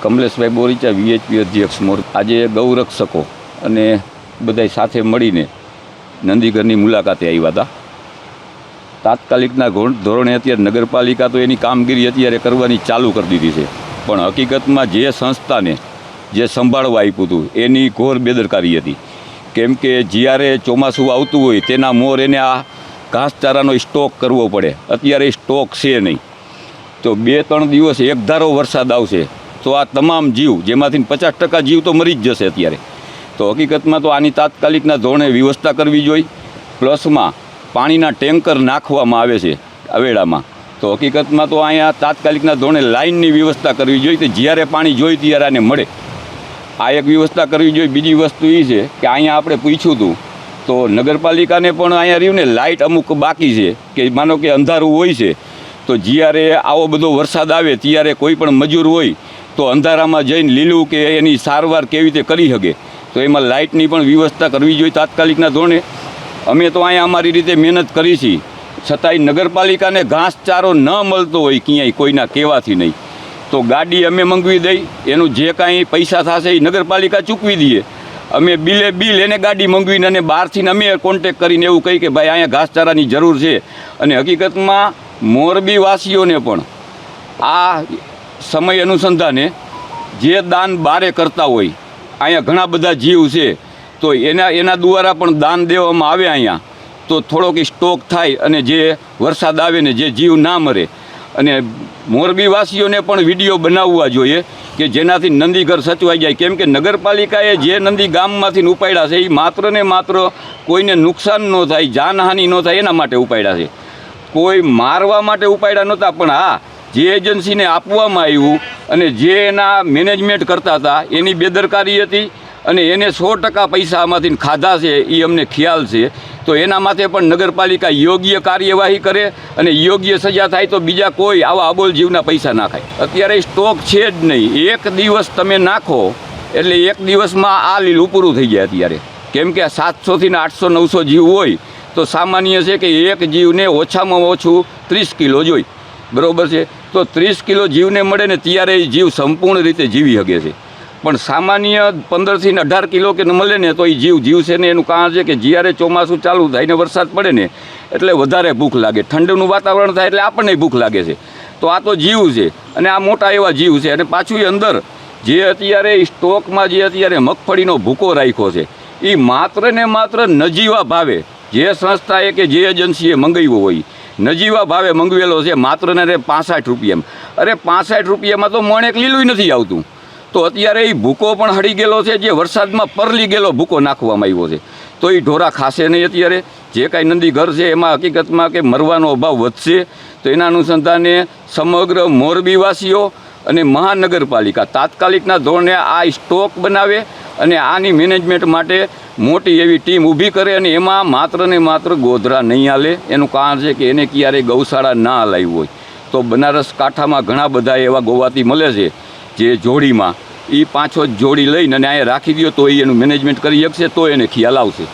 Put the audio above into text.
કમલેશભાઈ Boricha VHP અધ્યક્ષ મોર આજે ગૌરક્ષકો અને બધાય સાથે મળીને નંદીઘરની મુલાકાતે આવ્યા હતા. તાત્કાલિકના ધોરણે અત્યારે નગરપાલિકા તો એની કામગીરી અત્યારે કરવાની ચાલુ કરી દીધી છે, પણ હકીકતમાં જે સંસ્થાને જે સંભાળવા આપ્યું હતું એની ઘોર બેદરકારી હતી. કેમ કે જ્યારે ચોમાસું આવતું હોય તેના મોર એને આ ઘાસચારાનો સ્ટોક કરવો પડે. અત્યારે સ્ટોક છે નહીં, તો 2-3 દિવસ એકધારો વરસાદ આવશે તો આ તમામ જીવ, જેમાંથી 50% જીવ તો મરી જ જશે અત્યારે. તો હકીકતમાં તો આની તાત્કાલિકના ધોરણે વ્યવસ્થા કરવી જોઈએ. પ્લસમાં પાણીના ટેન્કર નાખવામાં આવે છે અવેડામાં, તો હકીકતમાં તો અહીંયા તાત્કાલિકના ધોરણે લાઇનની વ્યવસ્થા કરવી જોઈએ કે જ્યારે પાણી જોઈએ ત્યારે આને મળે. આ એક વ્યવસ્થા કરવી જોઈએ. બીજી વસ્તુ એ છે કે અહીંયા આપણે પૂછ્યું હતું તો નગરપાલિકાને પણ અહીંયા રહ્યું ને લાઇટ અમુક બાકી છે કે માનો કે અંધારું હોય છે, તો જ્યારે આવો બધો વરસાદ આવે ત્યારે કોઈ પણ મજૂર હોય તો અંધારામાં જઈને લીલું કે એની સારવાર કેવી રીતે કરી શકે, તો એમાં લાઇટની પણ વ્યવસ્થા કરવી જોઈએ તાત્કાલિકના ધોરણે. અમે તો અહીંયા અમારી રીતે મહેનત કરી છીએ, છતાંય નગરપાલિકાને ઘાસચારો ન મળતો હોય ક્યાંય કોઈના કહેવાથી નહીં, તો ગાડી અમે મંગાવી દઈ, એનું જે કાંઈ પૈસા થશે એ નગરપાલિકા ચૂકવી દઈએ. અમે બિલ એને ગાડી મંગાવીને અને બહારથી અમે કોન્ટેક કરીને એવું કહી કે ભાઈ અહીંયા ઘાસચારાની જરૂર છે. અને હકીકતમાં મોરબીવાસીઓને પણ આ સમય અનુસંધાને જે દાન બારે કરતા હોય, અહીંયા ઘણા બધા જીવ છે તો એના દ્વારા પણ દાન દેવામાં આવે અહીંયા, તો થોડોક સ્ટોક થાય અને જે વરસાદ આવે ને જે જીવ ના મરે. અને મોરબીવાસીઓને પણ વિડીયો બનાવવા જોઈએ કે જેનાથી નંદીઘર સચવાઈ જાય. કેમ કે નગરપાલિકાએ જે નંદી ગામમાંથી ઉપાડ્યા છે એ માત્ર ને માત્ર કોઈને નુકસાન ન થાય, જાનહાનિ ન થાય એના માટે ઉપાડ્યા છે. કોઈ મારવા માટે ઉપાડ્યા નહોતા, પણ હા, જે એજન્સીને આપવામાં આવ્યું અને જે એના મેનેજમેન્ટ કરતા હતા એની બેદરકારી હતી અને એને 100% પૈસા આમાંથી ખાધા છે એ અમને ખ્યાલ છે. તો એના માટે પણ નગરપાલિકા યોગ્ય કાર્યવાહી કરે અને યોગ્ય સજા થાય તો બીજા કોઈ આવા અબોલ જીવના પૈસા ના ખાય. અત્યારે સ્ટોક છે જ નહીં. એક દિવસ તમે નાખો એટલે એક દિવસમાં આ લીલું પૂરું થઈ જાય અત્યારે. કેમ કે 700 થી 800-900 જીવ હોય તો સામાન્ય છે કે એક જીવને ઓછામાં ઓછું 30 કિલો જોઈએ, બરાબર છે. તો 30 કિલો જીવને મળે ને ત્યારે એ જીવ સંપૂર્ણ રીતે જીવી શકે છે. પણ સામાન્ય 15 થી 18 કિલો કે મળે ને તો એ જીવશે ને. એનું કારણ છે કે જ્યારે ચોમાસું ચાલુ થાય ને વરસાદ પડે ને એટલે વધારે ભૂખ લાગે, ઠંડીનું વાતાવરણ થાય એટલે આપણને ભૂખ લાગે છે. તો આ તો જીવ છે અને આ મોટા એવા જીવ છે. અને પાછું એ અંદર જે અત્યારે સ્ટોકમાં જે અત્યારે મગફળીનો ભૂકો રાખ્યો છે એ માત્ર ને માત્ર નજીવા ભાવે જે સંસ્થાએ કે જે એજન્સીએ મંગાવ્યો હોય નજીવા ભાવે મંગાવેલો છે, માત્ર ને 65 રૂપિયામાં. અરે 65 રૂપિયામાં તો મોણેક લીલું નથી આવતું. તો અત્યારે એ ભૂકો પણ હળી ગયેલો છે, જે વરસાદમાં પરલી ગયેલો ભૂકો નાખવામાં આવ્યો છે. તો એ ઢોરા ખાશે નહીં. અત્યારે જે કાંઈ નંદીઘર છે એમાં હકીકતમાં કે મરવાનો અભાવ વધશે. તો એના અનુસંધાને સમગ્ર મોરબીવાસીઓ અને મહાનગરપાલિકા તાત્કાલિકના ધોરણે આ સ્ટોક બનાવે અને આની મેનેજમેન્ટ માટે મોટી એવી ટીમ ઊભી કરે. અને એમાં માત્ર ને માત્ર ગોધરા નહીં હાલે. એનું કારણ છે કે એને ક્યારેય ગૌશાળા ના હલાવી હોય. તો બનારસ કાંઠામાં ઘણા બધા એવા ગોવાતી મળે છે જે જોડીમાં એ 5 જોડી લઈને અને અહીંયા રાખી દો તો એનું મેનેજમેન્ટ કરી શકશે, તો એને ખ્યાલ આવશે.